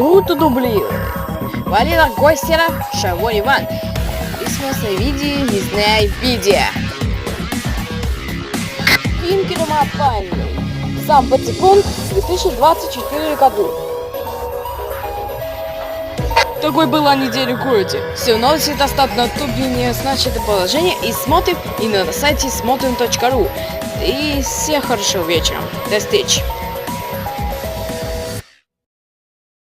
Круто дублирует. Валера Гостера, Шавон Иван. Письменное видео, Дисней видео. Инкерма Панни. Сам Патипон в 2024 году. Такой была неделя в городе. Все новости достаточно тубине значит положение и смотрим и на сайте смотрим.ру. И всех хорошего вечера. До встречи.